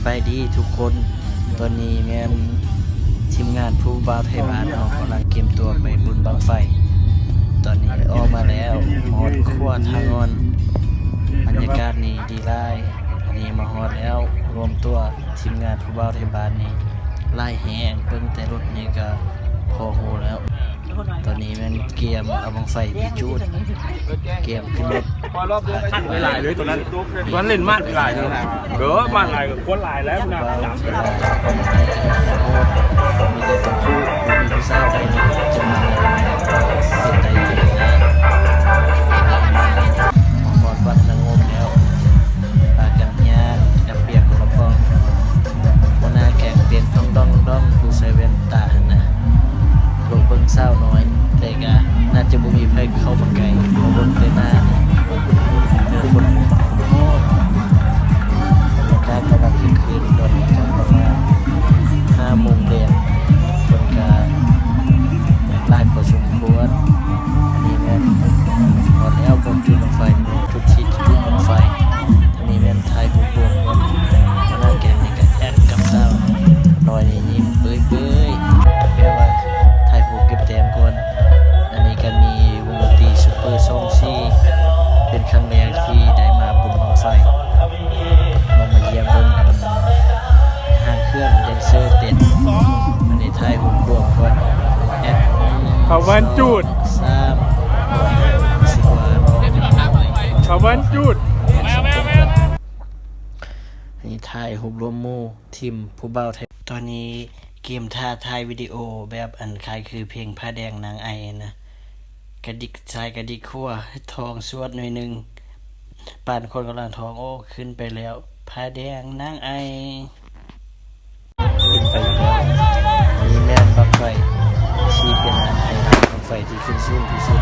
บายดีทุกคนตอนนี้แม่นทีมงานผู้บ่าวไทยบ้านเรากำลังเตรียมตัวไปบุญบังไฟตอนนี้ออกมาแล้วฮอดขั้วทางงอนบรรยากาศนี้ดีหลายอันนี้มาฮอดแล้วรวมตัวทีมงานผู้บ่าวไทยบ้านนี้ไล่แหงเบิ่งแต่รถนี้ก็พอฮู้แล้วตอนนี้แม่นเกมเอาบังไฟไปจูดเกมขึ้นรถไม่หลายเลยตัวนั้นเล่นมากหลายเลยเด้อมากหลายกับคนหลายแล้วนะมีแต่ตัวคู่มีผู้สาวได้จะมาเป็นใจดีนะหอดวัดนางงมแล้วปากันยานกับเปียกกระป๋องวันหน้าแขกเปลี่ยนต้องผู้ใส่แว่นตานะลงเบิ่งเศร้าน้อยแต่ก็น่าจะบ่มีไผเข้ามาไกลมาเบิ่งแต่หน้าคนโอ้บรรยากาศกำลังคืนตอนนี้ก็ประมาณ5 โมงเย็นคนก็หลายพอสมควรอันนี้แม่นพอแล้วบนจุดบั้งไฟจุดที่จุดบั้งไฟอันนี้แม่นไทยผู้ปกวันหน้าแกงนี่ก็แอดกับเศร้าน้อยนี่ยิ้มเบ้ยแปลว่าไทยผู้เก็บแต้มก่อนอันนี้ก็มีวงดนตรีซุปเปอร์ซองซีเป็นครั้งแรกที่ได้มาบุญบั้งไฟมาเยี่ยมเบิ่งห้างเครื่องแดนเซอร์เต้นอันนี้ไทยผู้ปกก่อนแอดเขาวันจูดเขาวันจูดนี่ถ่ายรูปรวมหมู่ทีมผู้บ่าวไทยตอนนี้เกมท่าถ่ายวิดีโอแบบอันคล้ายคือเพลงผ้าแดงนางไอนะกระดิกชายกระดิกขั้วทองสวดหน่อยนึงปานคนกำลังทองโอ้ขึ้นไปแล้วผ้าแดงนางไอขึ้นไปแล้วมีแม่นบังไฟที่เป็นอันไทยบังไฟที่ขึ้นสูงที่สุด